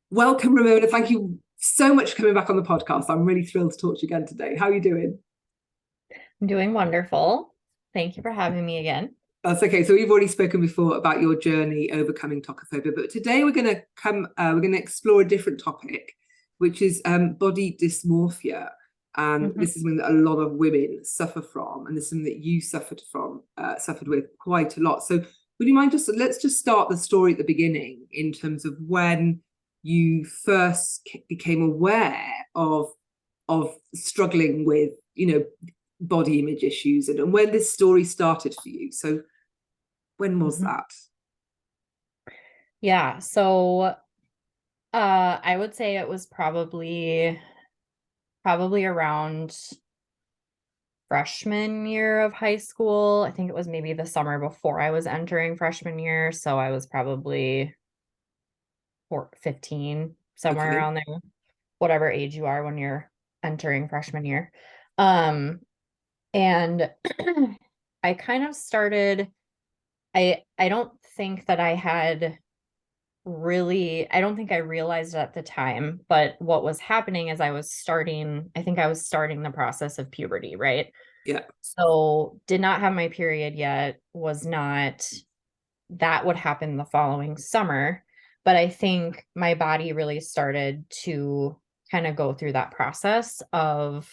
Welcome, Ramona. Thank you so much for coming back on the podcast. I'm really thrilled to talk to you again today. How are you doing? I'm doing wonderful. Thank you for having me again. That's okay. So we've already spoken before about your journey overcoming tokophobia, but today we're going to explore a different topic, which is body dysmorphia. And Mhm. this is something that a lot of women suffer from, and this is something that you suffered with quite a lot. So would you mind let's just start the story at the beginning in terms of when you first became aware of struggling with, body image issues and when this story started for you. So when was Mhm. that? Yeah, so I would say it was probably around freshman year of high school. I think it was maybe the summer before I was entering freshman year, so I was probably 15, somewhere Okay. around there, whatever age you are when you're entering freshman year. Um, and I kind of started I don't think that I don't think I realized it at the time, but what was happening is I think I was starting the process of puberty, right? Yeah. So did not have my period yet, that would happen the following summer. But I think my body really started to kind of go through that process of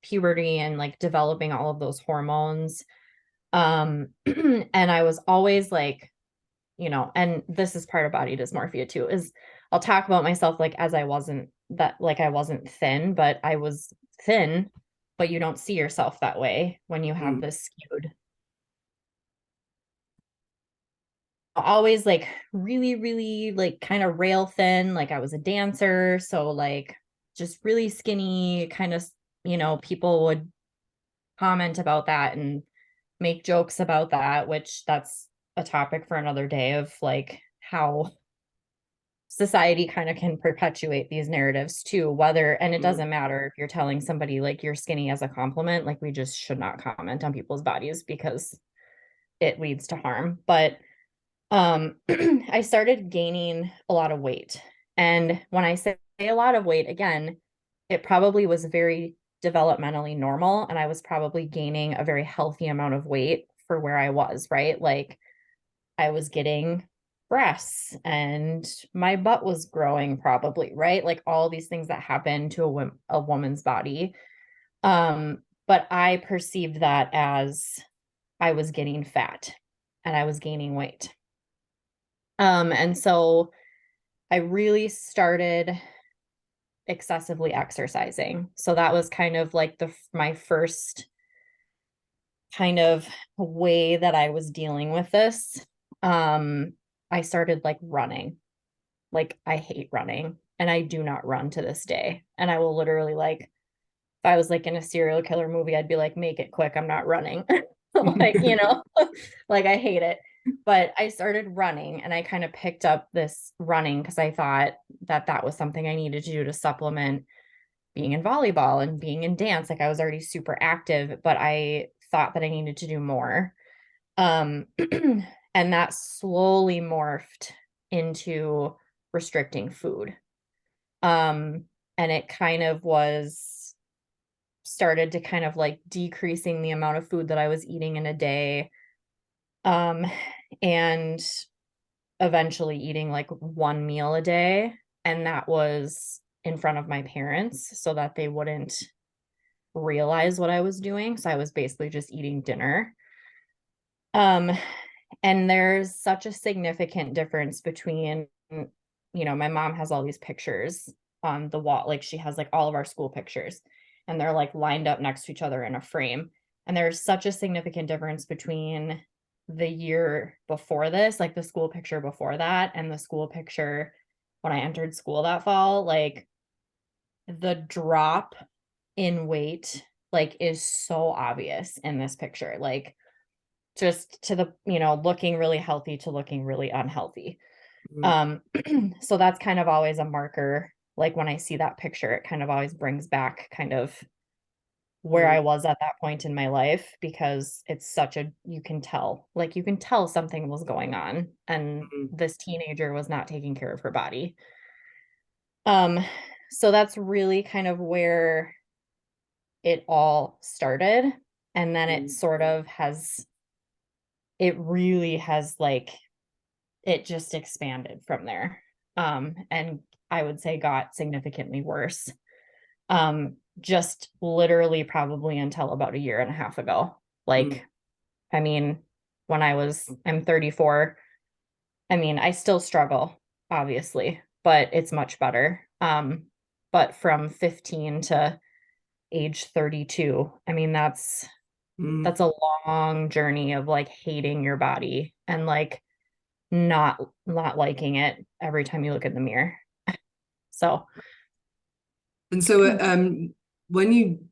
puberty and like developing all of those hormones. And I was always like, and this is part of body dysmorphia too, is I'll talk about myself like as I wasn't thin, but I was thin, but you don't see yourself that way when you have Mm. this skewed. Always like really, really like kind of rail thin, like I was a dancer, so like just really skinny, kind of, people would comment about that and make jokes about that, which that's a topic for another day of like how society kind of can perpetuate these narratives too, and it Mm. doesn't matter if you're telling somebody like you're skinny as a compliment, like we just should not comment on people's bodies because it leads to harm. But I started gaining a lot of weight. And when I say a lot of weight, again, it probably was very developmentally normal. And I was probably gaining a very healthy amount of weight for where I was, right? Like I was getting breasts and my butt was growing probably, right? Like all these things that happen to a woman's body. But I perceived that as I was getting fat and I was gaining weight. And so I really started excessively exercising. So that was kind of like my first kind of way that I was dealing with this. Um, I started like running. Like I hate running and I do not run to this day. And I will literally like if I was like in a serial killer movie, I'd be like, make it quick, I'm not running. Like, like I hate it. But I started running and I kind of picked up this running because I thought that that was something I needed to do to supplement being in volleyball and being in dance. Like I was already super active, but I thought that I needed to do more. Um, and that slowly morphed into restricting food. Um, and it kind of was started to kind of like decreasing the amount of food that I was eating in a day. Um, and eventually eating like one meal a day. And that was in front of my parents so that they wouldn't realize what I was doing. So I was basically just eating dinner. Um, and there's such a significant difference between, my mom has all these pictures on the wall. Like she has like all of our school pictures and they're like lined up next to each other in a frame. And there's such a significant difference between the year before this, like the school picture before that, and the school picture when I entered school that fall. Like the drop in weight like is so obvious in this picture. Like just to the, looking really healthy to looking really unhealthy. Mm. Um, so that's kind of always a marker. Like when I see that picture, it kind of always brings back kind of where Mm. I was at that point in my life because you can tell something was going on and Mm. this teenager was not taking care of her body. Um, so that's really kind of where it all started. And then it sort of has, it really has like, it just expanded from there. And I would say got significantly worse. Just literally probably until about a year and a half ago. Like, I mean, I'm 34. I mean, I still struggle, obviously, but it's much better. But from 15 to age 32, I mean, that's a long journey of like hating your body and like not liking it every time you look in the mirror. So, And so, when you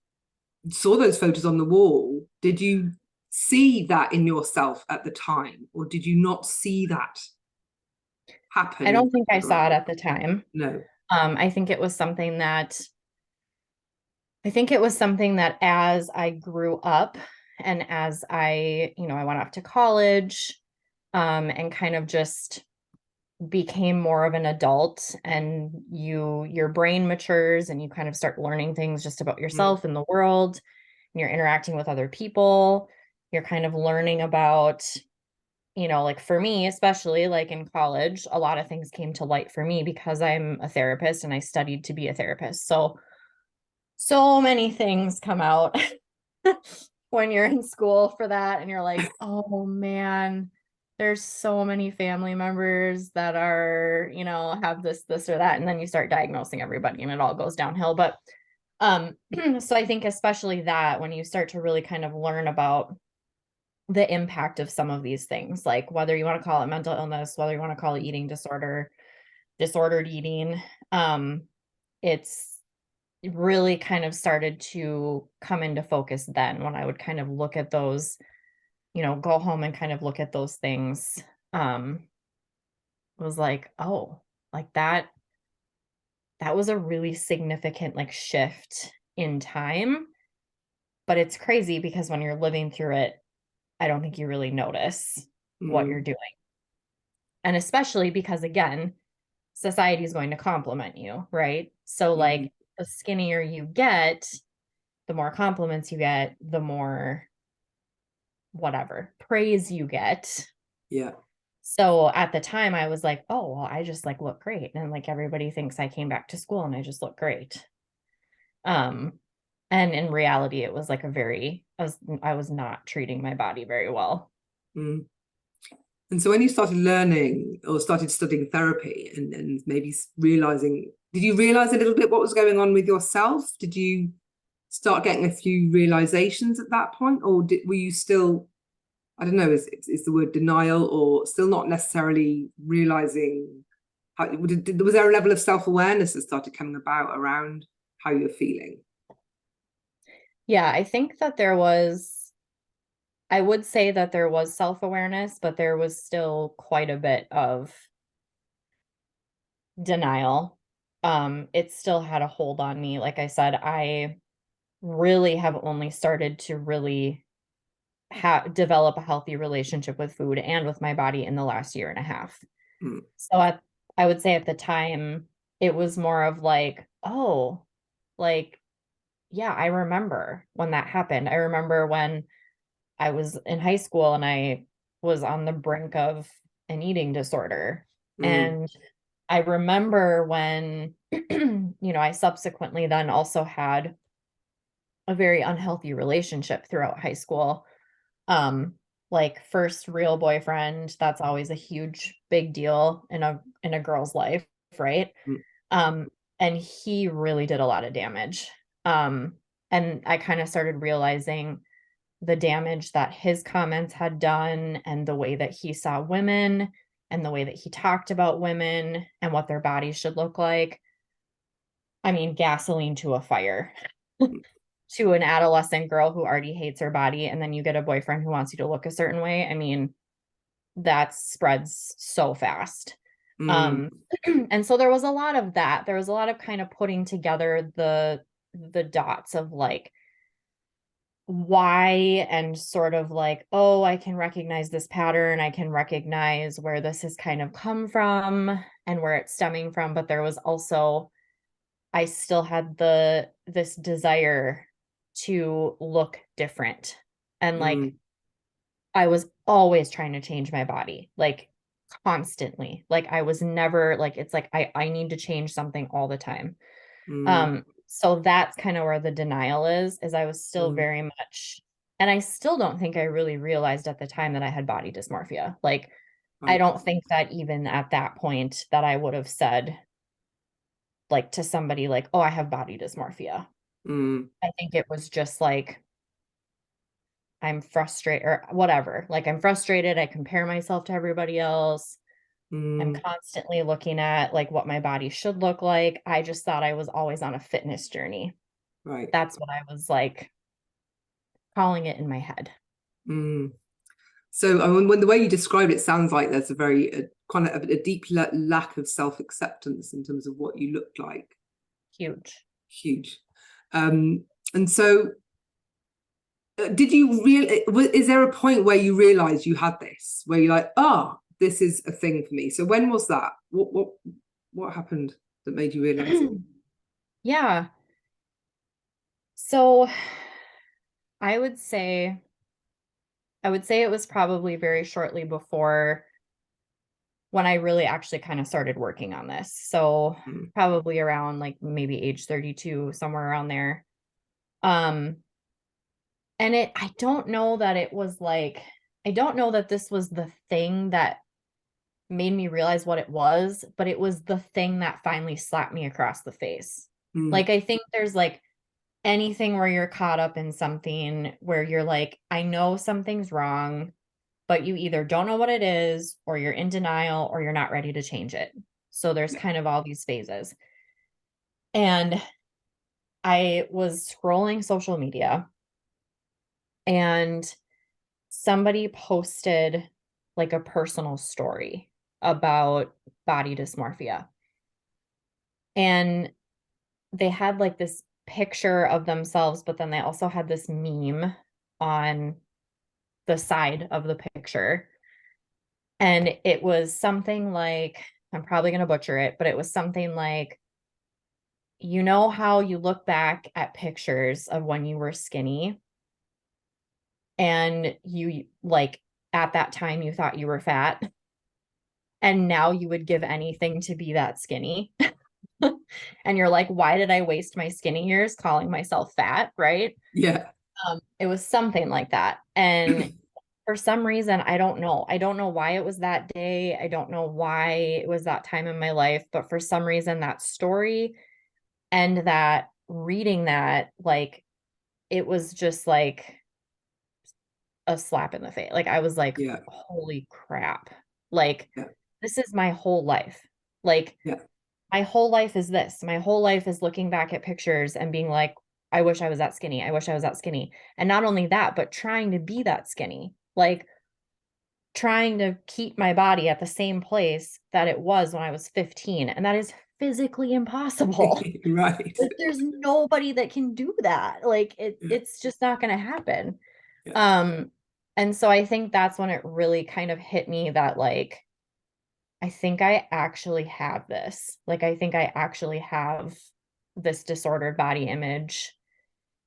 saw those photos on the wall, did you see that in yourself at the time, or did you not see that happen I in don't think I front of your saw it eyes? at the time. No. I think it was something that as I grew up and as I went off to college, and kind of just became more of an adult, and your brain matures and you kind of start learning things just about Mm, yourself and the world, and you're interacting with other people, you're kind of learning about, like for me, especially like in college, a lot of things came to light for me because I'm a therapist and I studied to be a therapist. So many things come out when you're in school for that, and you're like, oh man, there's so many family members that are, have this or that. And then you start diagnosing everybody and it all goes downhill. But so I think especially that when you start to really kind of learn about the impact of some of these things, like whether you want to call it mental illness, whether you want to call it eating disorder, disordered eating, it's really kind of started to come into focus then when I would kind of look at those, go home and kind of look at those things. It was like, oh, like that was a really significant like shift in time. But it's crazy because when you're living through it, I don't think you really notice what you're mm, doing. And especially because again, society is going to compliment you, right? So mm, like the skinnier you get, the more compliments you get, the more whatever praise you get. yeah. So at the time I was like, oh, well, I just like look great. And like everybody thinks I came back to school and I just look great. Um, and in reality, it was like I was not treating my body very well. Mm. And so when you started learning or started studying therapy and maybe realizing, did you realize a little bit what was going on with yourself? Did you start getting a few realizations at that point? Or were you still, I don't know, is the word denial, or still not necessarily realizing how, was there a level of self-awareness that started coming about around how you're feeling? Yeah, I would say that there was self-awareness, but there was still quite a bit of denial. It still had a hold on me. Like I said, I really have only started to really develop a healthy relationship with food and with my body in the last year and a half. Mm, So I would say at the time it was more of like, oh, like, yeah, I remember when that happened. I remember when I was in high school and I was on the brink of an eating disorder. mm, And I remember when, I subsequently then also had a very unhealthy relationship throughout high school. Um, like first real boyfriend, that's always a huge big deal in a girl's life, right? mm, Um, and he really did a lot of damage. Um, and I kind of started realizing the damage that his comments had done and the way that he saw women and the way that he talked about women and what their bodies should look like. I mean, gasoline to a fire. To an adolescent girl who already hates her body, and then you get a boyfriend who wants you to look a certain way. I mean, that spreads so fast. mm, Um, and so there was a lot of that. There was a lot of kind of putting together the dots of like why, and sort of like, oh, I can recognize this pattern. I can recognize where this has kind of come from and where it's stemming from. But there was also I still had this desire to look different. And like Mm, I was always trying to change my body, like constantly. Like I was never like, it's like I need to change something all the time. mm, So that's kind of where the denial is I was still mm, very much, and I still don't think I really realized at the time that I had body dysmorphia. Like I right. don't think that even at that point that I would have said like to somebody like, "Oh, I have body dysmorphia." Mm, I think it was just like I'm frustrated or whatever. Like I'm frustrated, I compare myself to everybody else. I'm mm, constantly looking at like what my body should look like. I just thought I was always on a fitness journey. right. That's what I was like calling it in my head. Mm. So when the way you describe it sounds like there's a very kind of a deep lack of self-acceptance in terms of what you look like. Huge. Huge. And so did you is there a point where you realized you had this, where you're like, oh, this is a thing for me? So when was that? What happened that made you realize it? Yeah. So I would say it was probably very shortly before when I really actually kind of started working on this. So Mm, probably around like maybe age 32, somewhere around there. Um, and I don't know that it was like, I don't know that this was the thing that made me realize what it was, but it was the thing that finally slapped me across the face. mm, Like, I think there's like anything where you're caught up in something where you're like, I know something's wrong, but you either don't know what it is, or you're in denial, or you're not ready to change it. So there's yeah. kind of all these phases. And I was scrolling social media and somebody posted like a personal story about body dysmorphia. And they had like this picture of themselves, but then they also had this meme on the side of the picture. And it was something like, I'm probably going to butcher it, but it was something like, you know how you look back at pictures of when you were skinny and you like at that time you thought you were fat and now you would give anything to be that skinny. And you're like, why did I waste my skinny years calling myself fat? Right. Yeah. It was something like that. And for some reason, I don't know. I don't know why it was that day. I don't know why it was that time in my life, but for some reason, that story and that reading that, like, it was just like a slap in the face. Like, I was like, Yeah. holy crap. Like, Yeah. this is my whole life. Like, Yeah. my whole life is this. My whole life is looking back at pictures and being like, I wish I was that skinny. I wish I was that skinny. And not only that, but trying to be that skinny. Like, trying to keep my body at the same place that it was when I was 15. And that is physically impossible. Right. Like there's nobody that can do that. Like Yeah. it's just not gonna happen. Yeah. Um, and so I think that's when it really kind of hit me that like I think I actually have this. Like I think I actually have this disordered body image.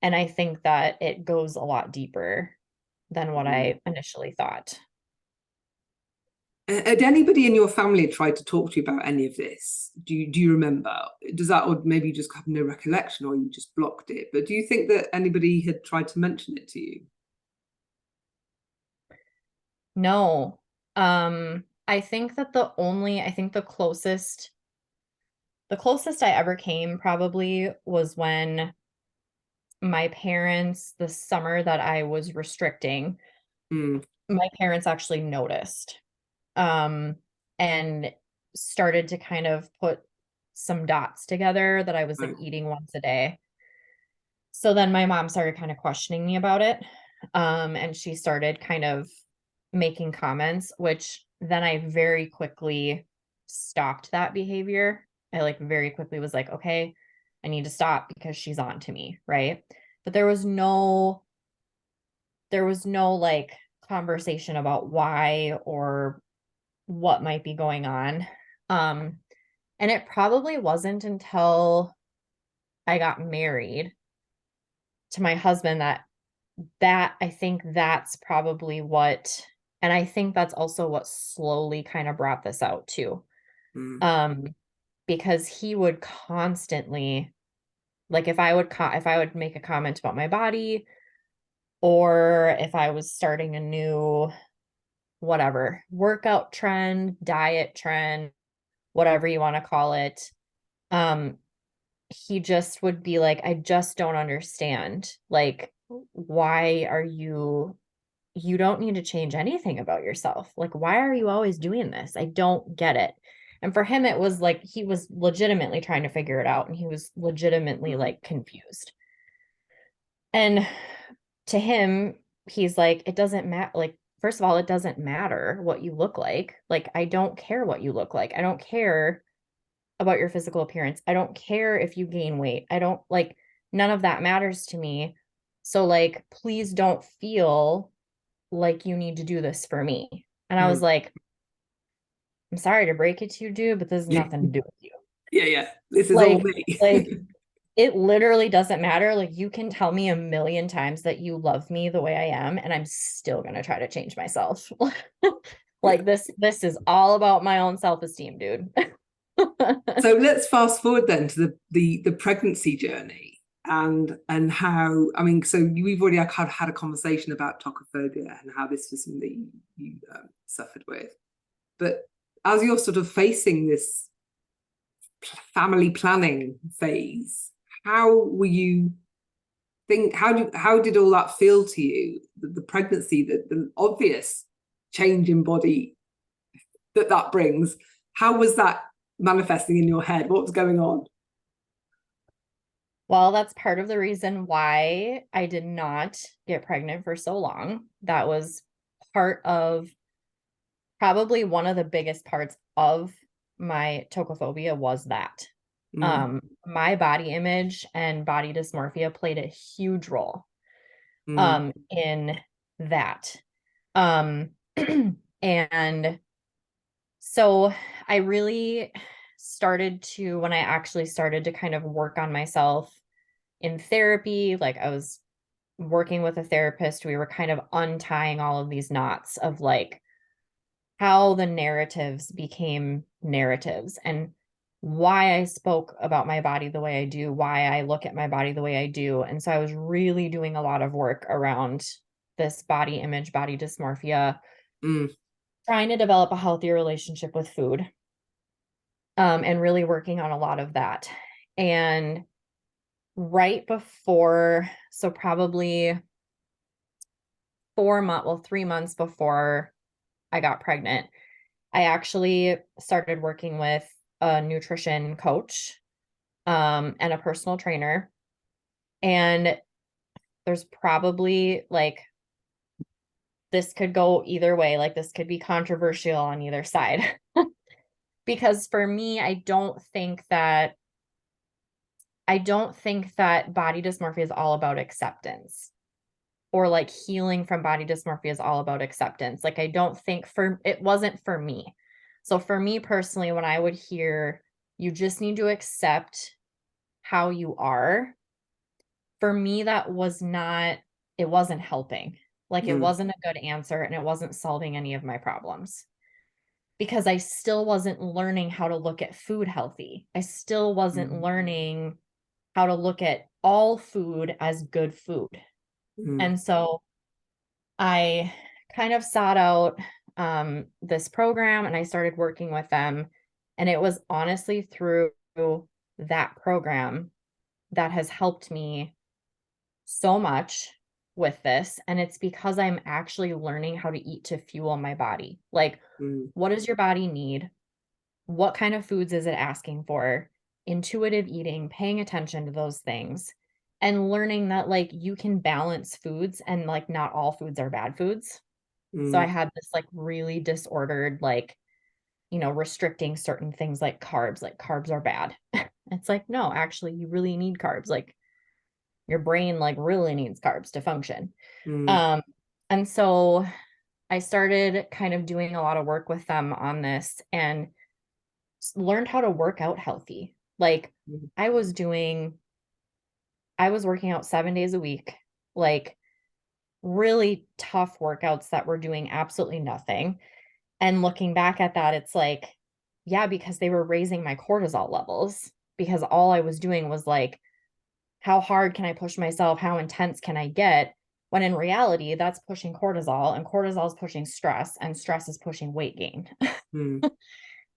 And I think that it goes a lot deeper than what Mm. I initially thought. Had anybody in your family tried to talk to you about any of this? Do you remember? Does that, or maybe you just have no recollection, or you just blocked it? But do you think that anybody had tried to mention it to you? No. I think that I think the closest I ever came probably was when my parents, the summer that I was restricting, Mm, my parents actually noticed, um, and started to kind of put some dots together that I was like right. eating once a day. So then my mom started kind of questioning me about it. And she started kind of making comments, which then I very quickly stopped that behavior. I like very quickly was like, okay, I need to stop because she's on to me, right? But there was no like conversation about why or what might be going on. Um, and it probably wasn't until I got married to my husband, that I think that's probably what, and I think that's also what slowly kind of brought this out too. Mm. Um, because he would constantly, like, if I would make a comment about my body, or if I was starting a new whatever workout trend, diet trend, whatever you want to call it, um, he just would be like, I just don't understand. Like, why are you don't need to change anything about yourself. Like, why are you always doing this? I don't get it. And for him, it was like he was legitimately trying to figure it out, and he was legitimately Mm. like confused. And to him, he's like, it doesn't matter. Like, first of all, it doesn't matter what you look like. Like, I don't care what you look like. I don't care about your physical appearance. I don't care if you gain weight. I don't like, none of that matters to me. So, like, please don't feel like you need to do this for me. And I was Mm. like, I'm sorry to break it to you, dude, but this has nothing to do with you. Yeah, yeah. This is all Like, me. like it literally doesn't matter. Like, you can tell me a million times that you love me the way I am, and I'm still gonna try to change myself. Yeah. Like, this is all about my own self-esteem, dude. So let's fast forward then to the pregnancy journey and how, I mean, so we've already had a conversation about tokophobia and how this was something you suffered with. But as you're sort of facing this family planning phase, how were you how did all that feel to you? The pregnancy, the obvious change in body that brings. How was that manifesting in your head? What was going on? Well, that's part of the reason why I did not get pregnant for so long. That was part of, probably one of the biggest parts of my tokophobia was that. Mm. My body image and body dysmorphia played a huge role Mm. in that. Um, and so I really started to, when I actually started to kind of work on myself in therapy, like, I was working with a therapist, we were kind of untying all of these knots of like how the narratives became narratives, and why I spoke about my body the way I do, why I look at my body the way I do. And so I was really doing a lot of work around this body image, body dysmorphia, Mm. trying to develop a healthier relationship with food, and really working on a lot of that. And right before, so probably 4 months, well, 3 months before I got pregnant, I actually started working with a nutrition coach, and a personal trainer. And there's probably like, this could go either way. Like, this could be controversial on either side. Because for me, I don't think that body dysmorphia is all about acceptance, or like healing from body dysmorphia is all about acceptance. Like, I don't think, it wasn't for me. So for me personally, when I would hear, you just need to accept how you are, for me, that was not, it wasn't helping. Like, it Mm. wasn't a good answer, and it wasn't solving any of my problems, because I still wasn't learning how to look at food healthy. I still wasn't Mm. learning how to look at all food as good food. Mm. And so I kind of sought out this program, and I started working with them. And it was honestly through that program that has helped me so much with this. And it's because I'm actually learning how to eat to fuel my body. Like, Mm. what does your body need? What kind of foods is it asking for? Intuitive eating, paying attention to those things, and learning that like you can balance foods, and like not all foods are bad foods. So I Mm. had this like really disordered, like, restricting certain things like carbs are bad. It's like, no, actually, you really need carbs. Like, your brain like really needs carbs to function. Mm. Um, and so I started kind of doing a lot of work with them on this, and learned how to work out healthy. Like, Mm. I was doing I was working out 7 days a week, like really tough workouts that were doing absolutely nothing. And looking back at that, it's like, yeah, because they were raising my cortisol levels, because all I was doing was like, how hard can I push myself? How intense can I get? When in reality, that's pushing cortisol, and cortisol is pushing stress, and stress is pushing weight gain. Mm.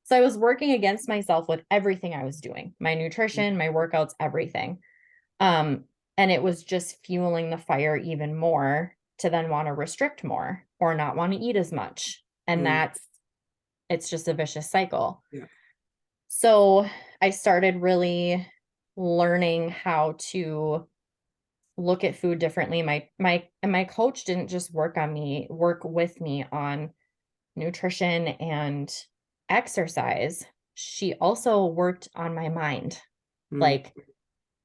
So I was working against myself with everything I was doing, my nutrition, my workouts, everything. Um, and it was just fueling the fire even more to then want to restrict more or not want to eat as much. And Mm. it's just a vicious cycle. Yeah. So I started really learning how to look at food differently. My coach didn't just work with me on nutrition and exercise. She also worked on my mind. Mm. Like,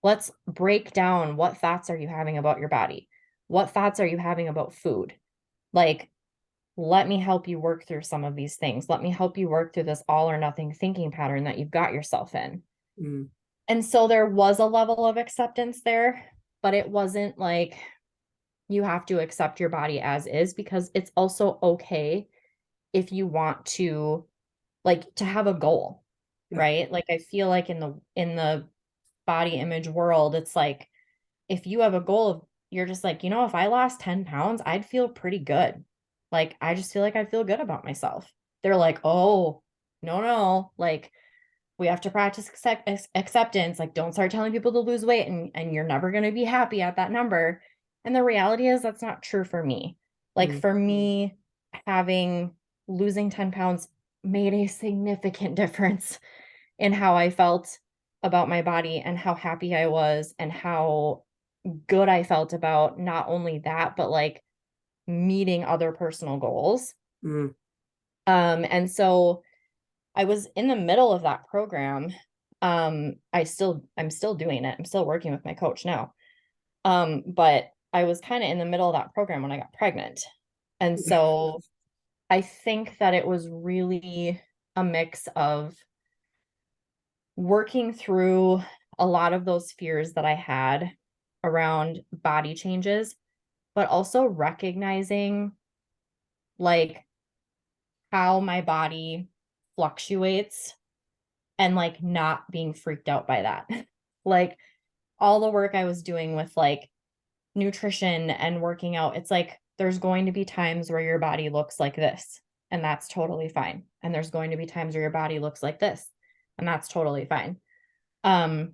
let's break down, what thoughts are you having about your body? What thoughts are you having about food? Like, let me help you work through some of these things. Let me help you work through this all or nothing thinking pattern that you've got yourself in. Mm. And so there was a level of acceptance there, but it wasn't like you have to accept your body as is, because it's also okay if you want to, like, to have a goal, Yeah. right? Like, I feel like in the body image world, it's like, if you have a goal of, you're just like, if I lost 10 pounds, I'd feel pretty good. Like, I just feel like I feel good about myself. They're like, oh, no, like, we have to practice acceptance. Like, don't start telling people to lose weight, and you're never going to be happy at that number. And the reality is that's not true for me. Like, Mm. for me, losing 10 pounds made a significant difference in how I felt about my body and how happy I was and how good I felt about not only that, but like meeting other personal goals. Mm. And so I was in the middle of that program. I'm still doing it. I'm still working with my coach now. But I was kind of in the middle of that program when I got pregnant. And so I think that it was really a mix of working through a lot of those fears that I had around body changes, but also recognizing like how my body fluctuates and like not being freaked out by that. Like, all the work I was doing with like nutrition and working out, it's like there's going to be times where your body looks like this, and that's totally fine. And there's going to be times where your body looks like this, and that's totally fine. Um,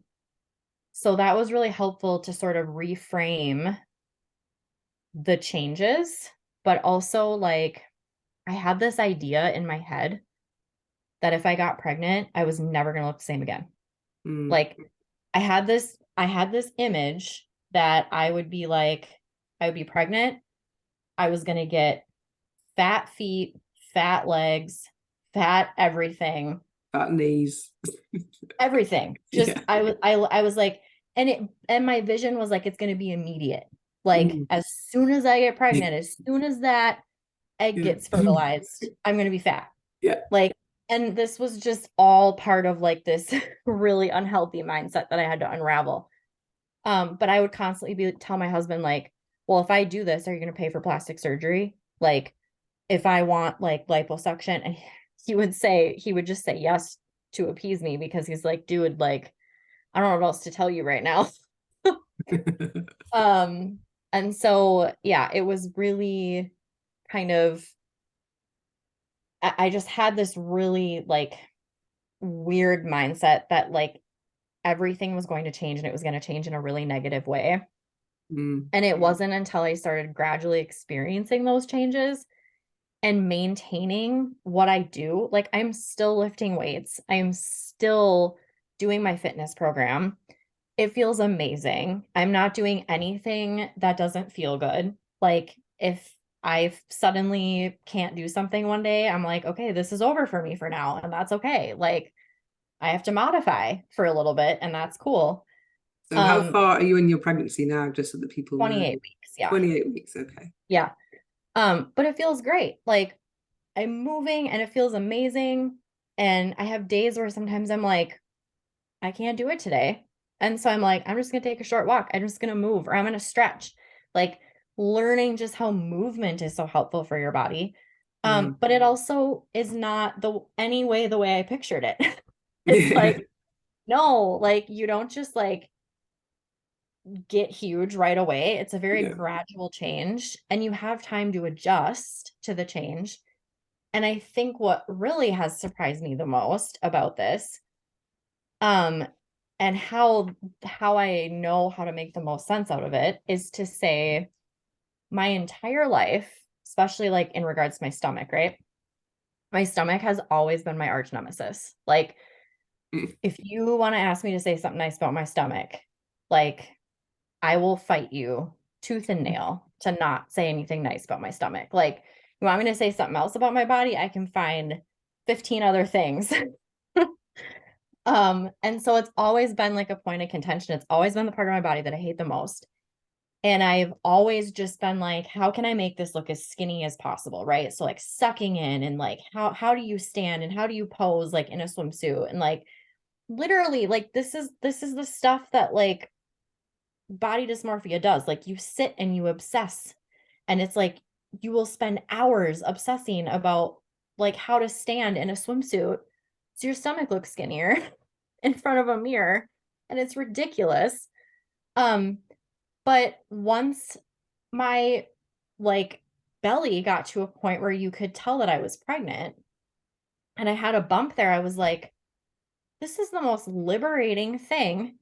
so that was really helpful to sort of reframe the changes, but also like I had this idea in my head that if I got pregnant, I was never going to look the same again. Mm. Like, I had this image that I would be pregnant. I was going to get fat feet, fat legs, fat everything, Fat knees. everything. Just, Yeah. I was like, and my vision was like, it's going to be immediate. Like, Mm. as soon as I get pregnant, as soon as that egg Yeah. gets fertilized, I'm going to be fat. Yeah. Like, and this was just all part of like this really unhealthy mindset that I had to unravel. But I would constantly tell my husband, like, well, if I do this, are you going to pay for plastic surgery? Like, if I want like liposuction, and he would just say yes to appease me, because he's like, dude, like, I don't know what else to tell you right now. Um, and so, yeah, it was really kind of, I just had this really like weird mindset that like everything was going to change, and it was going to change in a really negative way. Mm. And it wasn't until I started gradually experiencing those changes and maintaining what I do. Like, I'm still lifting weights. I'm still doing my fitness program. It feels amazing. I'm not doing anything that doesn't feel good. Like, if I suddenly can't do something one day, I'm like, okay, this is over for me for now. And that's okay. Like, I have to modify for a little bit, and that's cool. So how Um, far are you in your pregnancy now, just so that people know? 28 weeks. Yeah. 28 weeks, okay. Yeah. But it feels great. Like, I'm moving and it feels amazing. And I have days where sometimes I'm like, I can't do it today. And so I'm like, I'm just going to take a short walk. I'm just going to move, or I'm going to stretch. Like learning just how movement is so helpful for your body. But it also is not the way I pictured it. It's like, no, like you don't just like get huge right away. It's a very Yeah. gradual change, and you have time to adjust to the change. And I think what really has surprised me the most about this, um, and how I know how to make the most sense out of it, is to say my entire life, especially like in regards to my stomach, right? My stomach has always been my arch nemesis. Like, if you want to ask me to say something nice about my stomach, like I will fight you tooth and nail to not say anything nice about my stomach. Like, you want me to say something else about my body? I can find 15 other things. And so it's always been like a point of contention. It's always been the part of my body that I hate the most. And I've always just been like, how can I make this look as skinny as possible? Right. So like sucking in, and like how do you stand and how do you pose like in a swimsuit? And like literally like this is the stuff that like body dysmorphia does. Like you sit and you obsess, and it's like you will spend hours obsessing about like how to stand in a swimsuit so your stomach looks skinnier in front of a mirror, and it's ridiculous. um but once my like belly got to a point where you could tell that I was pregnant and I had a bump there, I was like, this is the most liberating thing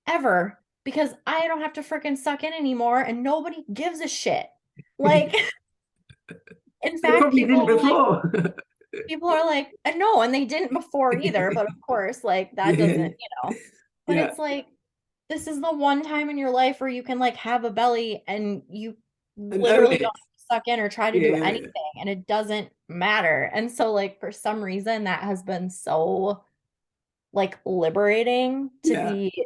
ever, because I don't have to freaking suck in anymore and nobody gives a shit. Like, in They fact, probably didn't before. people are like, no, and they didn't before either, but of course, like that Yeah. doesn't, but Yeah. it's like, this is the one time in your life where you can like have a belly and you And own literally don't it. have to suck in or try to do Yeah. anything, and it doesn't matter. And so like for some reason that has been so like liberating to Yeah. be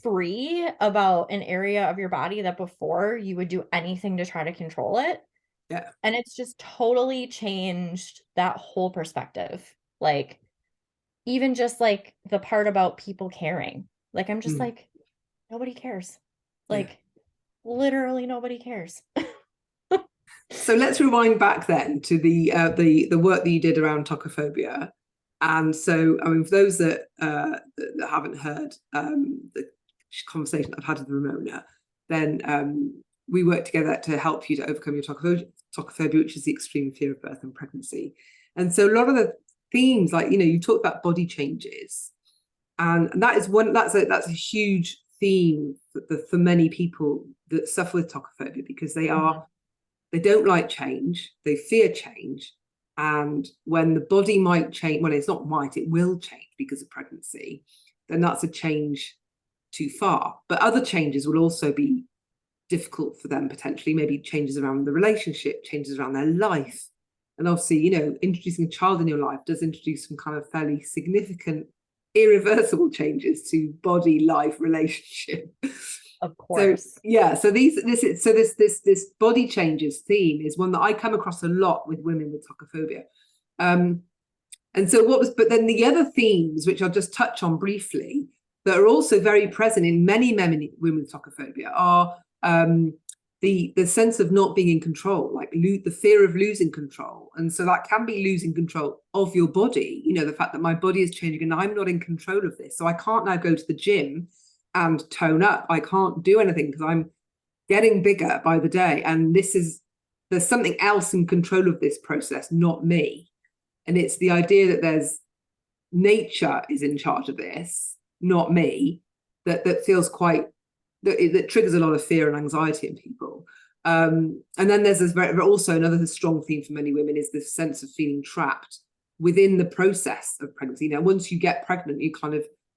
free about an area of your body that before you would do anything to try to control it. Yeah. And it's just totally changed that whole perspective. Like, even just like the part about people caring. Like, I'm just Mm. like, nobody cares. Yeah. Like, literally nobody cares. So let's rewind back then to the work that you did around tokophobia. And so, I mean, for those that haven't heard the conversation I've had with Ramona, then we worked together to help you to overcome your tokophobia, which is the extreme fear of birth and pregnancy. And so, a lot of the themes, like you talked about body changes, and that is that's a huge theme for many people that suffer with tokophobia, because they don't like change, they fear change. And when the body might change, well, it's not might, it will change because of pregnancy, then that's a change too far. But other changes will also be difficult for them, potentially, maybe changes around the relationship, changes around their life. And obviously, introducing a child in your life does introduce some kind of fairly significant, irreversible changes to body, life, relationship. Of So course. yeah, so this body changes theme is one that I come across a lot with women with tokophobia. And so but then the other themes, which I'll just touch on briefly, that are also very present in many women with tokophobia, are the sense of not being in control, like the fear of losing control. And so that can be losing control of your body, the fact that my body is changing and I'm not in control of this. So I can't now go to the gym and tone up. I can't do anything because I'm getting bigger by the day. And there's something else in control of this process, not me. And it's the idea that there's nature is in charge of this, not me, that feels that triggers a lot of fear and anxiety in people. And then there's also another strong theme for many women is this sense of feeling trapped within the process of pregnancy. Now, once you get pregnant,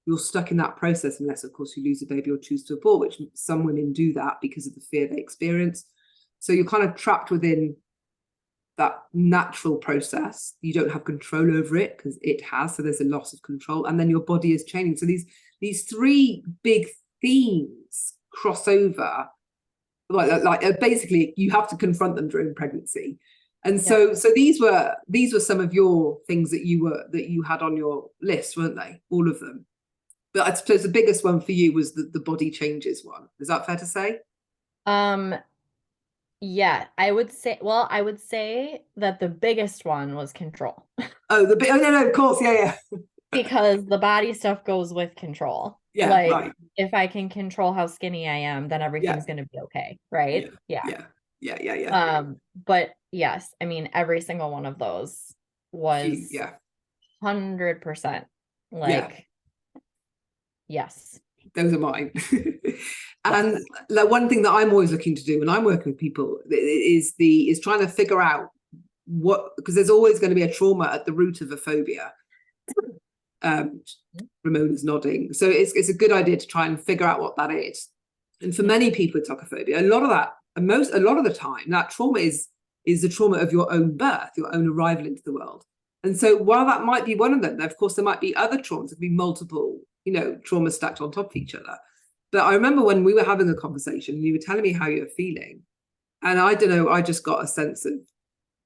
you're stuck in that process, unless, of course, you lose a baby or choose to abort, which some women do that because of the fear they experience. So you're kind of trapped within that natural process. You don't have control over it because it has. So there's a loss of control. And then your body is changing. So these three big themes cross over. Like basically, you have to confront them during pregnancy. And so these were some of your things that you had on your list, weren't they? All of them. But I suppose the biggest one for you was the body changes one. Is that fair to say? Yeah, I would say that the biggest one was control. Oh, no, of course, yeah. Because the body stuff goes with control. Yeah, like right. if I can control how skinny I am, then everything's going to be okay, right? Yeah. But yes, I mean every single one of those was Yeah. 100% Yeah. Yes. Those are mine. And like one thing that I'm always looking to do when I'm working with people is trying to figure out what, because there's always going to be a trauma at the root of a phobia. Ramona's nodding. So it's a good idea to try and figure out what that is. And for many people with tokophobia, a lot of the time, that trauma is the trauma of your own birth, your own arrival into the world. And so while that might be one of them, of course, there might be other traumas. There could be multiple, traumas stacked on top of each other. But I remember when we were having a conversation, and you were telling me how you were feeling. And I don't know, I just got a sense of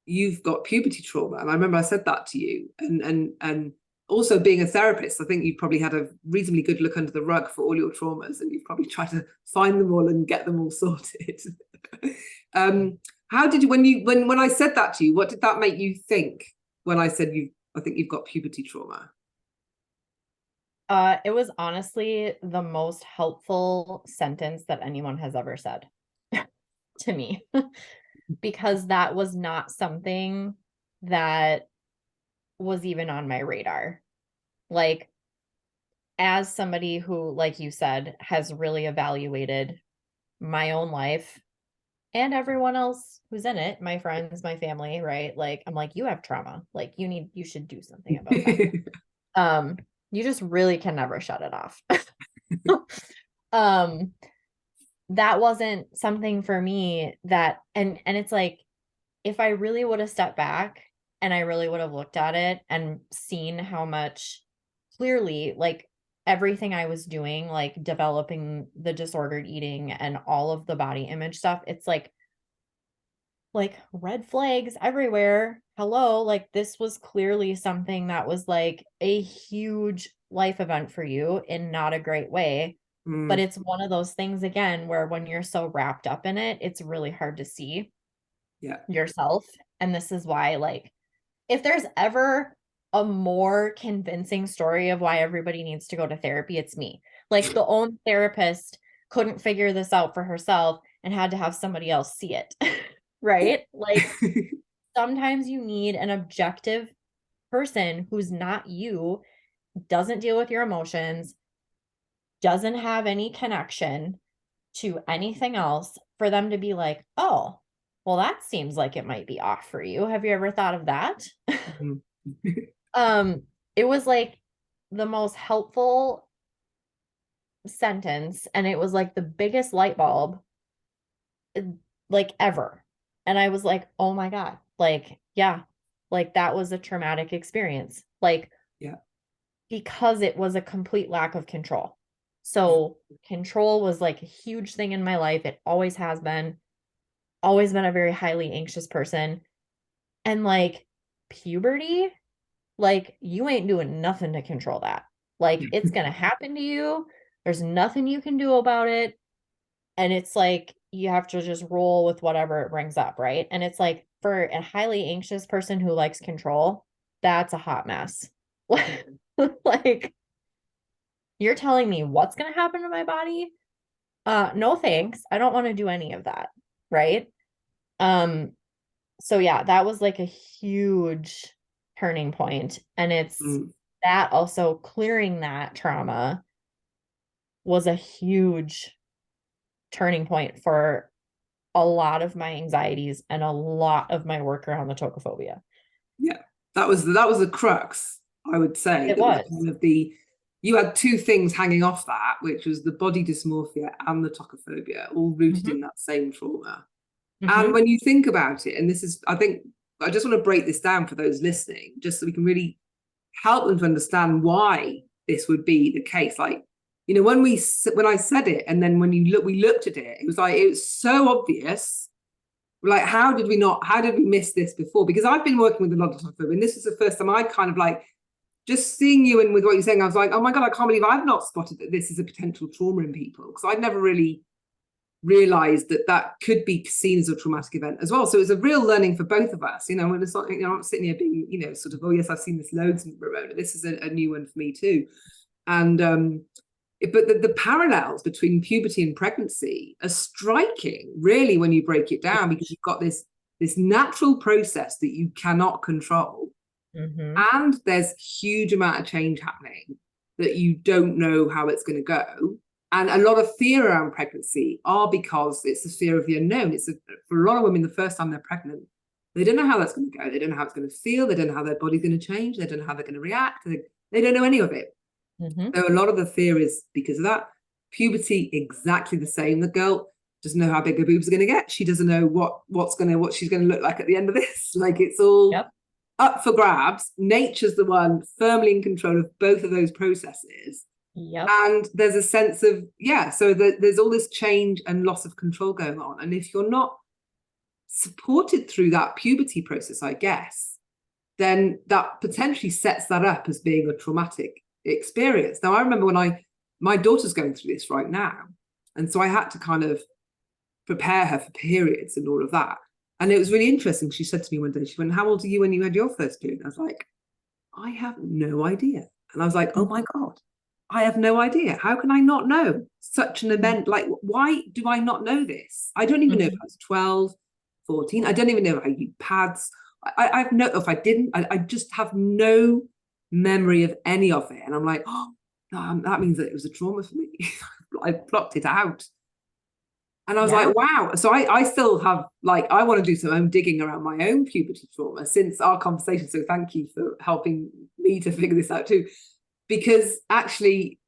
you've got puberty trauma. And I remember I said that to you. And also being a therapist, I think you've probably had a reasonably good look under the rug for all your traumas, and you've probably tried to find them all and get them all sorted. How did you, when I said that to you, what did that make you think when I said I think you've got puberty trauma? It was honestly the most helpful sentence that anyone has ever said to me, because that was not something that was even on my radar. Like, as somebody who, like you said, has really evaluated my own life and everyone else who's in it, my friends, my family, right? Like, I'm like, you have trauma. Like, you should do something about that. You just really can never shut it off. That wasn't something for me that, and it's like, if I really would have stepped back and I really would have looked at it and seen how much clearly, like, everything I was doing, like developing the disordered eating and all of the body image stuff, it's like red flags everywhere. Hello, like this was clearly something that was like a huge life event for you in not a great way. But it's one of those things again where when you're so wrapped up in it, it's really hard to see yourself. And this is why, like, if there's ever a more convincing story of why everybody needs to go to therapy, it's me. Like, the own therapist couldn't figure this out for herself and had to have somebody else see it. Right? Like, sometimes you need an objective person who's not you, doesn't deal with your emotions, doesn't have any connection to anything else, for them to be like, oh, well, that seems like it might be off for you. Have you ever thought of that? It was like the most helpful sentence, and it was like the biggest light bulb like ever. And I was like, oh my God, like, yeah, like that was a traumatic experience. Like, because it was a complete lack of control. So control was like a huge thing in my life. It always has been. Always been a very highly anxious person. And like puberty, like you ain't doing nothing to control that. Like, it's going to happen to you. There's nothing you can do about it. And it's like, you have to just roll with whatever it brings up. Right. And it's like, for a highly anxious person who likes control, that's a hot mess. Like, you're telling me what's going to happen to my body? No, thanks. I don't want to do any of that. Right. So yeah, that was like a huge turning point. And it's that also clearing that trauma was a huge turning point for a lot of my anxieties and a lot of my work around the tokophobia. Yeah, that was the crux, I would say. It was kind of you had two things hanging off that, which was the body dysmorphia and the tokophobia, all rooted in that same trauma. And when you think about it, and this is, I think, I just want to break this down for those listening, just so we can really help them to understand why this would be the case. Like, when I said it, and then when we looked at it, it was so obvious. Like, how did we miss this before? Because I've been working with a lot of tokophobia, and this was the first time I kind of like just seeing you and with what you're saying, I was like, oh my God, I can't believe I've not spotted that this is a potential trauma in people, because I'd never really realized that that could be seen as a traumatic event as well. So it was a real learning for both of us, you know, when it's not, you know, I'm sitting here being, you know, sort of, oh yes, I've seen this loads, Ramona, this is a new one for me too. And but the parallels between puberty and pregnancy are striking, really, when you break it down, because you've got this natural process that you cannot control, and there's huge amount of change happening that you don't know how it's going to go. And a lot of fear around pregnancy are because it's the fear of the unknown. For a lot of women, the first time they're pregnant, they don't know how that's going to go. They don't know how it's going to feel. They don't know how their body's going to change. They don't know how they're going to react. They don't know any of it. So a lot of the fear is because of that. Puberty, exactly the same. The girl doesn't know how big her boobs are going to get. She doesn't know what she's going to look like at the end of this. Like, it's all up for grabs. Nature's the one firmly in control of both of those processes. And there's a sense of, so there's all this change and loss of control going on. And if you're not supported through that puberty process, I guess, then that potentially sets that up as being a traumatic experience. Now, I remember when my daughter's going through this right now, and so I had to kind of prepare her for periods and all of that. And it was really interesting. She said to me one day, she went, how old are you when you had your first period? I was like, I have no idea. And I was like, oh my God, I have no idea. How can I not know such an event? Like, why do I not know this? I don't even know if I was 12, 14. I don't even know if I used pads. I've no, if I didn't, I just have no memory of any of it. And I'm like, oh, that means that it was a trauma for me. I blocked it out. And I was like, wow. So I still have, like, I want to do some own digging around my own puberty trauma since our conversation. So thank you for helping me to figure this out too. Because actually,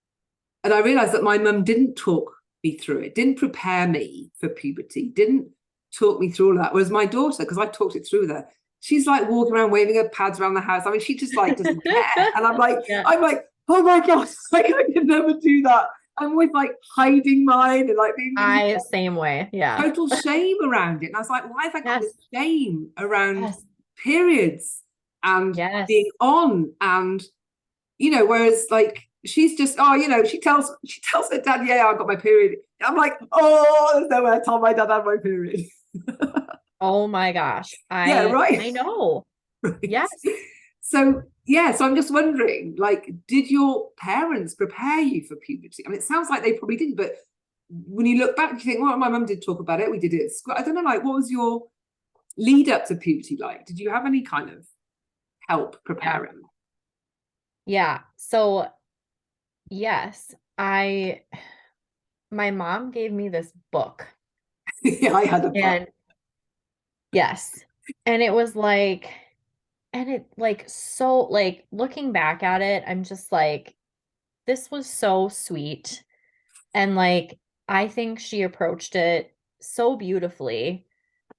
and I realized that my mum didn't talk me through it, didn't prepare me for puberty, didn't talk me through all that. Whereas my daughter, because I talked it through with her, she's like walking around waving her pads around the house. I mean, she just like doesn't care. And I'm like, oh my gosh, like I can never do that. I'm always like hiding mine and like being same way. Total shame around it. And I was like, why have I got this shame around periods and being on? And you know, whereas like she's just, oh, you know, she tells her dad, yeah, I got my period. I'm like, oh, there's no way I told my dad I had my period. Oh my gosh. Right. I know. Right. Yes. So I'm just wondering, like, did your parents prepare you for puberty? I mean, it sounds like they probably didn't, but when you look back, you think, well, my mum did talk about it. We did it at school. I don't know, like, what was your lead up to puberty like? Did you have any kind of help preparing? Yeah. So, yes, my mom gave me this book. I had a book. And yes. And it was like, and it like, so like looking back at it, I'm just like, this was so sweet. And like, I think she approached it so beautifully.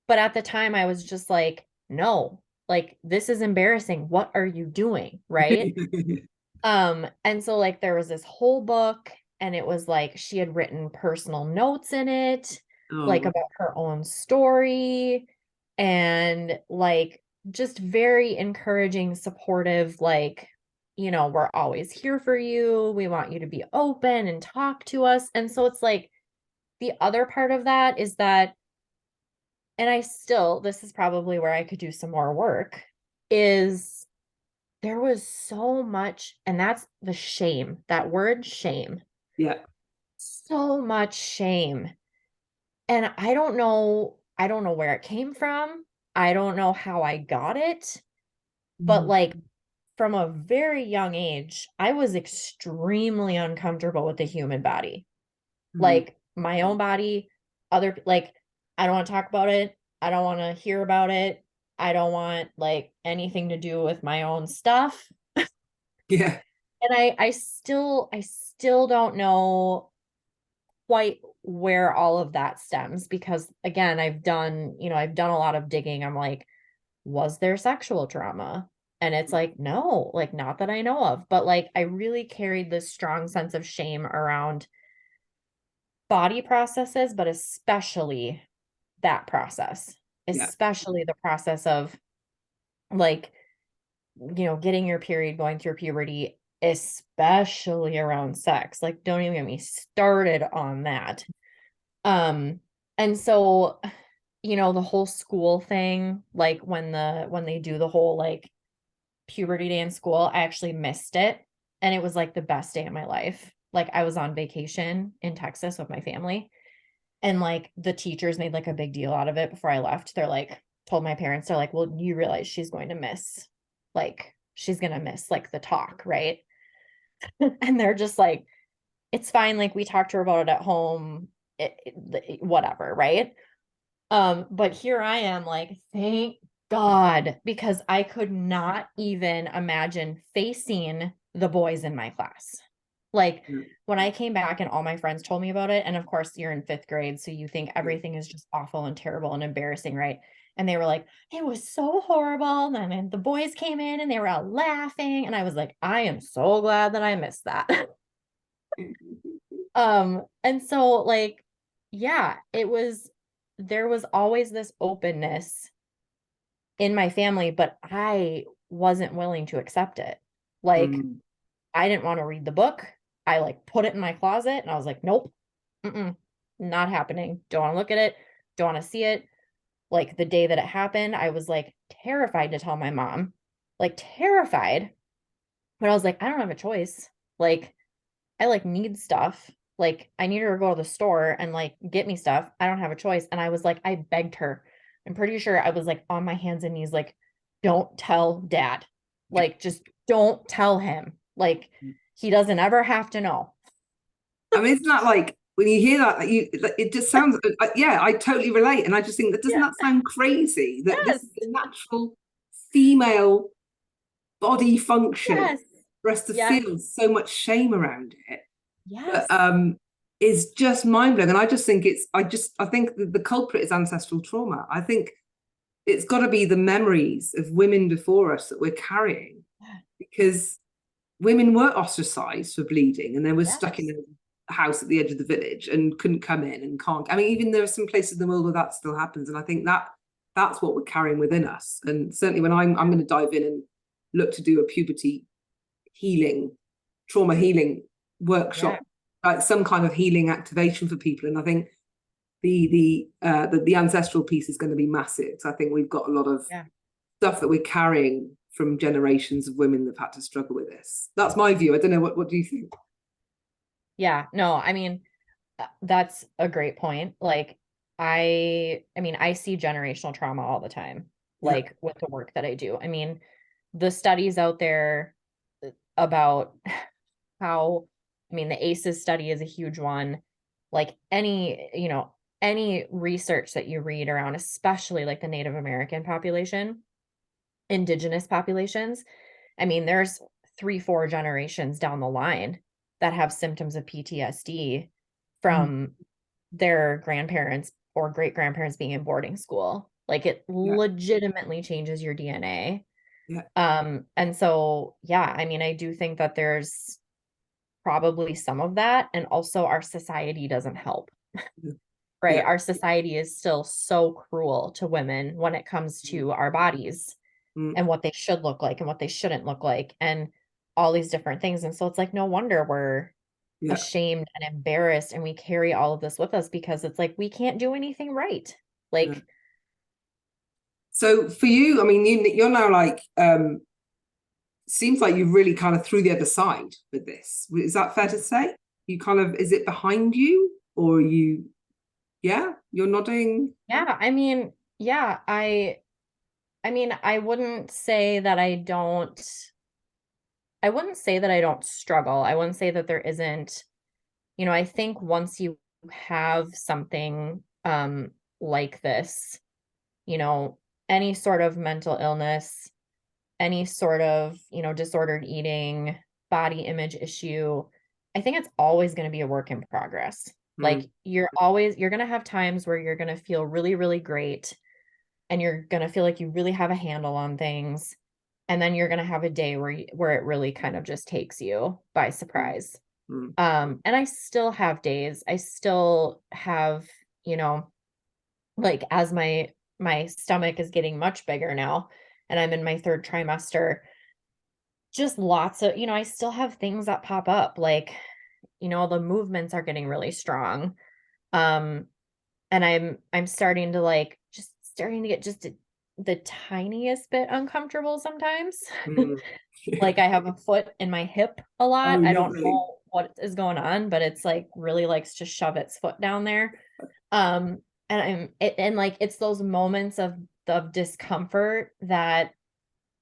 But at the time I was just like, no, like, this is embarrassing. What are you doing? Right. And so like there was this whole book, and it was like she had written personal notes in it, like about her own story, and like just very encouraging, supportive, like, you know, we're always here for you. We want you to be open and talk to us. And so it's like the other part of that is that, and this is probably where I could do some more work, is there was so much, and that's the shame, that word shame. Yeah. So much shame. And I don't know where it came from. I don't know how I got it. But like from a very young age, I was extremely uncomfortable with the human body. Like my own body, like, I don't want to talk about it. I don't want to hear about it. I don't want like anything to do with my own stuff. Yeah. And I still don't know quite where all of that stems, because again, I've done a lot of digging. I'm like, was there sexual trauma? And it's like, no, like, not that I know of. But like, I really carried this strong sense of shame around body processes, but especially that process, especially the process of like getting your period, going through puberty, especially around sex. Like, don't even get me started on that. And so, the whole school thing, like when they do the whole like puberty day in school, I actually missed it. And it was like the best day of my life. Like, I was on vacation in Texas with my family, and like the teachers made like a big deal out of it before I left. They're like, told my parents, they're like, well, you realize she's going to miss, like the talk, right? And they're just like, it's fine. Like, we talked to her about it at home, whatever, right? But here I am, like, thank God, because I could not even imagine facing the boys in my class. Like, Yeah. when I came back and all my friends told me about it, and of course you're in 5th grade, so you think everything is just awful and terrible and embarrassing, right? And they were like, it was so horrible. And then the boys came in and they were out laughing. And I was like, I am so glad that I missed that. And so like, yeah, there was always this openness in my family, but I wasn't willing to accept it. Like, Mm. I didn't want to read the book. I like put it in my closet and I was like, nope, not happening. Don't want to look at it. Don't want to see it. Like, the day that it happened, I was like terrified to tell my mom, like terrified. But I was like, I don't have a choice. Like, I like need stuff. Like, I need her to go to the store and like get me stuff. I don't have a choice. And I was like, I begged her. I'm pretty sure I was like on my hands and knees, like, don't tell dad. Like, just don't tell him. Like, he doesn't ever have to know. I mean, isn't that like when you hear that, it just sounds, yeah, I totally relate. And I just think that doesn't Yeah. that sound crazy that this Yes. is the natural female body function Yes. for us to Yes. feel so much shame around it? Yes. But is just mind blowing. And I just think I think the culprit is ancestral trauma. I think it's got to be the memories of women before us that we're carrying, because women were ostracized for bleeding and they were stuck in Yes. a house at the edge of the village and couldn't come in and can't. I mean, even there are some places in the world where that still happens. And I think that's what we're carrying within us. And certainly when I'm going to dive in and look to do a puberty healing, trauma healing Yeah. workshop, like some kind of healing activation for people. And I think the ancestral piece is going to be massive. So I think we've got a lot of Yeah. stuff that we're carrying from generations of women that've had to struggle with this. That's my view. I don't know, what do you think? Yeah. No, I mean, that's a great point. Like, I mean, I see generational trauma all the time, Yeah, like with the work that I do. I mean, the studies out there about how, I mean, the ACEs study is a huge one. Like, any research that you read around, especially like the Native American population, indigenous populations, I mean, there's 3, 4 generations down the line that have symptoms of PTSD mm, from their grandparents or great grandparents being in boarding school. Like, it yeah, legitimately changes your DNA. yeah, And so, yeah, I mean, I do think that there's probably some of that. And also, our society doesn't help, right? yeah, Our society is still so cruel to women when it comes to our bodies mm, and what they should look like and what they shouldn't look like and all these different things. And so it's like, no wonder we're yeah, ashamed and embarrassed and we carry all of this with us, because it's like we can't do anything right. yeah. Like, So for you, I mean, you're now like, seems like you've really kind of through the other side with this. Is that fair to say? You kind of, is it behind you, or are you, yeah, you're nodding? yeah, I mean, yeah, I mean, I wouldn't say that I don't struggle. I wouldn't say that there isn't, I think once you have something like this, you know, any sort of mental illness, any sort of, disordered eating, body image issue, I think it's always going to be a work in progress. Mm, Like, you're going to have times where you're going to feel really, really great and you're going to feel like you really have a handle on things. And then you're going to have a day where it really kind of just takes you by mm, surprise. mm, And I still have days. I still have, you know, like, as my stomach is getting much bigger now and I'm in my 3rd trimester, just lots of, I still have things that pop up, like, the movements are getting really strong. Um, and I'm starting to starting to get just the tiniest bit uncomfortable sometimes. Mm. Like I have a foot in my hip a Oh, lot. I don't lovely. know what is going on, but it's like really likes to shove its foot down there. Um, and and like it's those moments of discomfort that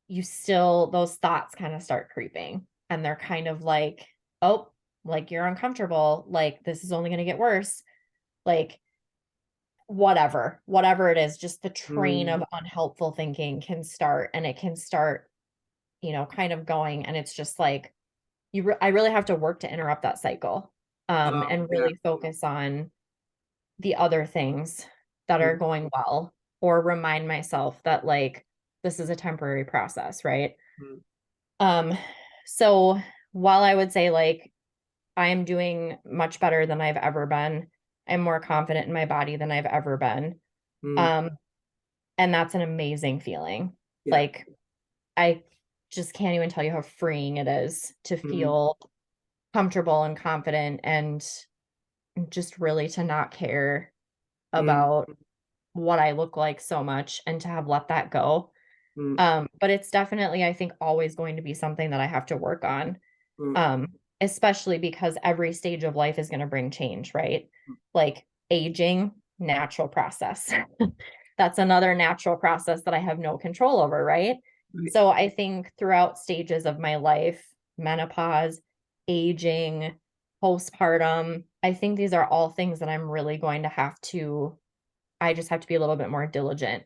those thoughts kind of start creeping, and they're kind of like, oh, like you're uncomfortable, like this is only going to get worse, like whatever it is, just the train Mm. of unhelpful thinking can start, and it can start, kind of going, and it's just like I really have to work to interrupt that cycle, Oh, and yeah. really focus on the other things that Mm. are going well, or remind myself that like this is a temporary process, right? Mm. Um, so while I would say like I am doing much better than I've ever been, I'm more confident in my body than I've ever been. Mm. Um, and that's an amazing feeling. Yeah. Like I just can't even tell you how freeing it is to Mm. feel comfortable and confident, and just really to not care Mm. about what I look like so much, and to have let that go. Mm. But it's definitely, I think, always going to be something that I have to work on. Mm. Um, Especially because every stage of life is going to bring change, right? Like aging, natural process. That's another natural process that I have no control over, right? Right. So I think throughout stages of my life, menopause, aging, postpartum, I think these are all things that I'm really going to I just have to be a little bit more diligent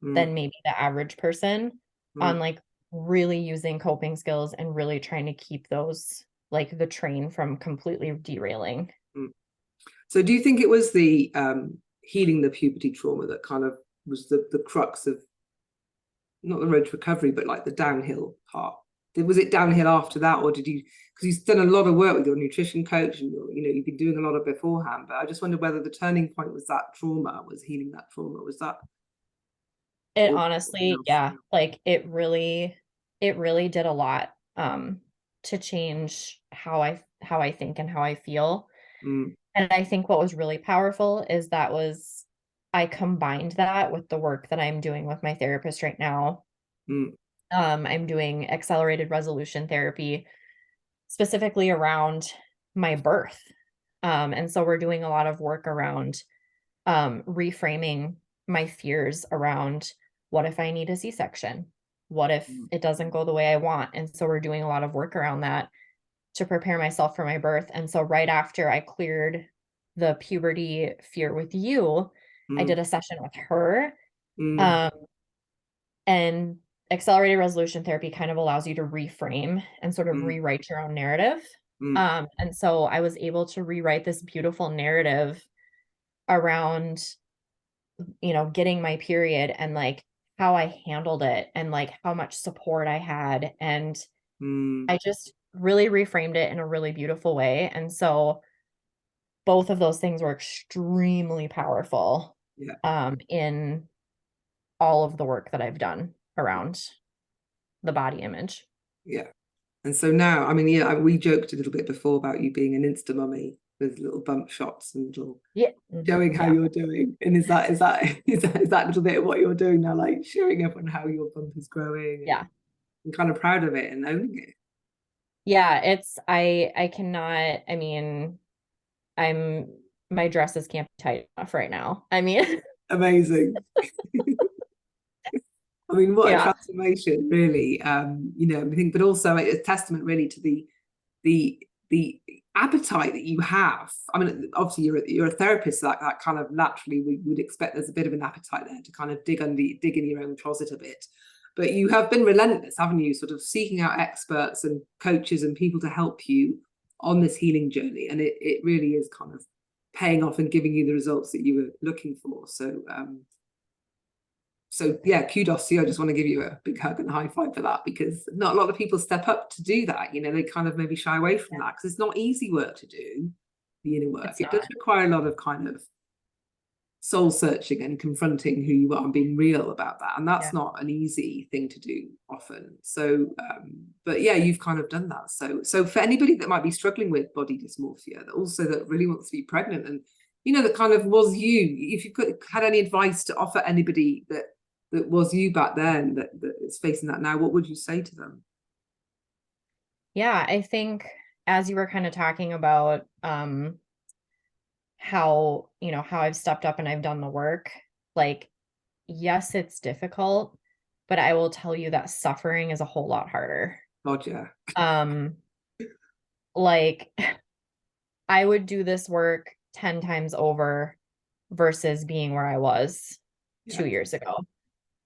Mm. than maybe the average person Mm. on like really using coping skills and really trying to keep those like the train from completely derailing. Mm. So do you think it was the healing the puberty trauma that kind of was the crux of not the road to recovery, but like the downhill part? Was it downhill after that, or did you, because you've done a lot of work with your nutrition coach and you've been doing a lot of beforehand, but I just wondered whether the turning point was that trauma, was healing that trauma, was that, It or something honestly, else? yeah, like it really did a lot to change how I think and how I feel. Mm. And I think what was really powerful is I combined that with the work that I'm doing with my therapist right now. Mm. I'm doing accelerated resolution therapy specifically around my birth. And so we're doing a lot of work around reframing my fears around what if I need a C-section? What if Mm. it doesn't go the way I want? And so we're doing a lot of work around that to prepare myself for my birth. And so right after I cleared the puberty fear with you, I Mm. did a session with her. Mm. Um, and accelerated resolution therapy kind of allows you to reframe and sort of Mm. rewrite your own narrative. Mm. And so I was able to rewrite this beautiful narrative around, getting my period, and like how I handled it, and like how much support I had. And Mm. I just really reframed it in a really beautiful way. And so both of those things were extremely powerful Yeah. in all of the work that I've done around the body image. Yeah. And so now, I mean, yeah, we joked a little bit before about you being an Insta mummy with little bump shots and little Yeah. showing how Yeah. you're doing. And is that a little bit of what you're doing now, like showing everyone how your bump is growing Yeah. and kind of proud of it and owning it? Yeah. I cannot, I mean, I'm, my dresses can't be tight enough right now. I mean, Amazing. I mean, what a yeah. transformation, really. I think, but also a testament really to the appetite that you have. I mean, obviously you're a therapist, so that kind of naturally we would expect there's a bit of an appetite there to kind of dig in your own closet a bit. But you have been relentless, haven't you? Sort of seeking out experts and coaches and people to help you on this healing journey, and it really is kind of paying off and giving you the results that you were looking for. So yeah, kudos to you. I just want to give you a big hug and a high five for that, because not a lot of people step up to do that. They kind of maybe shy away from that because it's not easy work to do, the inner work. It's It does not. require a lot of kind of soul searching and confronting who you are and being real about that. And that's Yeah. not an easy thing to do often. So, but yeah, you've kind of done that. So for anybody that might be struggling with body dysmorphia, that also that really wants to be pregnant, and that kind of was you, if you had any advice to offer anybody that was you back then, that is facing that now, what would you say to them? Yeah, I think as you were kind of talking about how, how I've stepped up and I've done the work, like, yes, it's difficult, but I will tell you that suffering is a whole lot harder. God, yeah. Um, like I would do this work 10 times over versus being where I was Yeah. 2 years ago.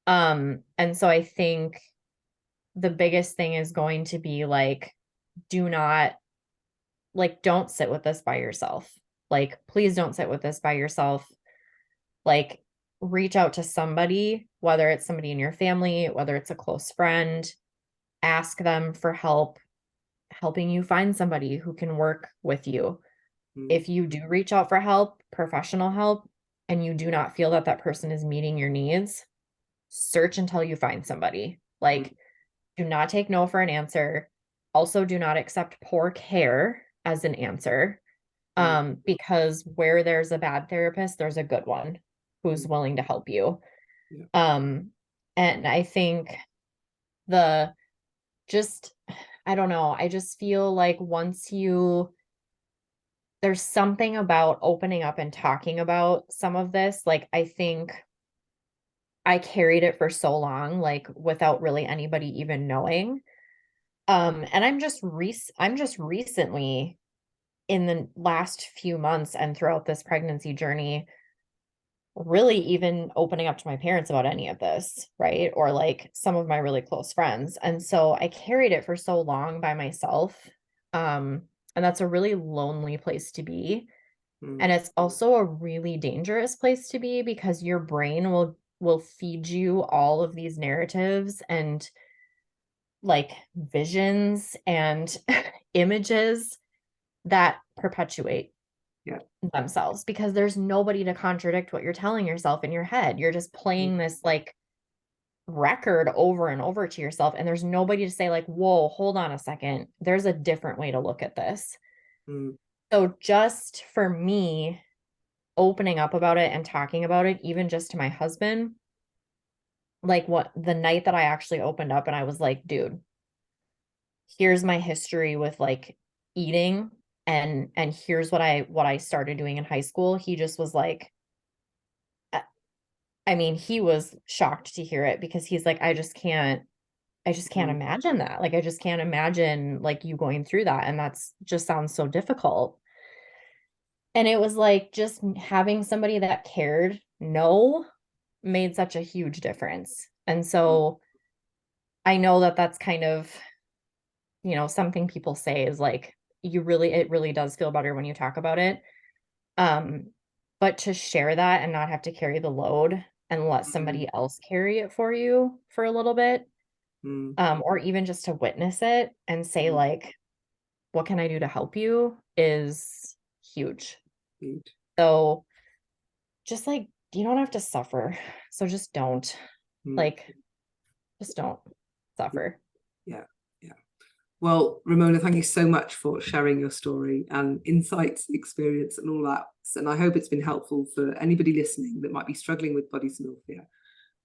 And so I think the biggest thing is going to be like, don't sit with this by yourself. Like, please don't sit with this by yourself. Like, reach out to somebody, whether it's somebody in your family, whether it's a close friend, ask them for help, helping you find somebody who can work with you. If you do reach out for help, professional help, and you do not feel that that person is meeting your needs, search until you find somebody. Like, do not take no for an answer. Also, do not accept poor care as an answer. Because where there's a bad therapist, there's a good one who's willing to help you. And I think I don't know, I just feel like there's something about opening up and talking about some of this. Like, I think I carried it for so long, like without really anybody even knowing. And I'm just recently, in the last few months and throughout this pregnancy journey, really even opening up to my parents about any of this, right? Or like some of my really close friends. And so I carried it for so long by myself. And that's a really lonely place to be. And it's also a really dangerous place to be because your brain will feed you all of these narratives and like visions and images that perpetuate themselves, because there's nobody to contradict what you're telling yourself in your head. You're just playing this like record over and over to yourself, and there's nobody to say like, whoa, hold on a second, there's a different way to look at this. So just for me, opening up about it and talking about it, even just to my husband, like the night that I actually opened up and I was like, dude, here's my history with like eating, and here's what I started doing in high school. He just was like, I mean, he was shocked to hear it because he's like, I just can't imagine that. Like, I just can't imagine like you going through that. And that's just sounds so difficult. And it was like just having somebody that cared made such a huge difference. And so I know that that's kind of, something people say is like, it really does feel better when you talk about it. But to share that and not have to carry the load and let somebody else carry it for you for a little bit, or even just to witness it and say like, what can I do to help you, is huge. So just like, you don't have to suffer. So just don't just don't suffer. Yeah. Well, Ramona, thank you so much for sharing your story and insights, experience, and all that. And I hope it's been helpful for anybody listening that might be struggling with body dysmorphia.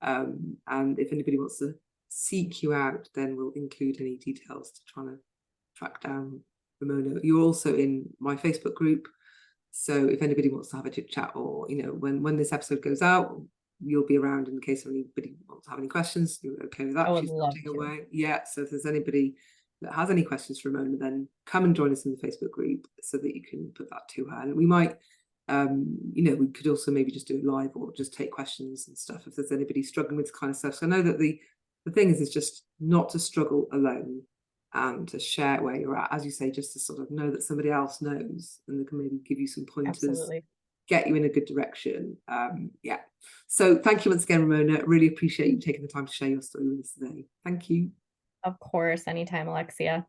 And if anybody wants to seek you out, then we'll include any details to try to track down Ramona. You're also in my Facebook group. So if anybody wants to have a chit chat, or, when this episode goes out, you'll be around in case anybody wants to have any questions. You're okay with that? I would She's love nodding to. away. Yeah. So if there's anybody that has any questions for Ramona, then come and join us in the Facebook group so that you can put that to her. And we might, we could also maybe just do it live or just take questions and stuff if there's anybody struggling with this kind of stuff. So I know that the thing is just not to struggle alone and to share where you're at, as you say, just to sort of know that somebody else knows and they can maybe give you some pointers. Absolutely. Get you in a good direction. So thank you once again, Ramona. Really appreciate you taking the time to share your story with us today. Thank you. Of course, anytime, Alexia.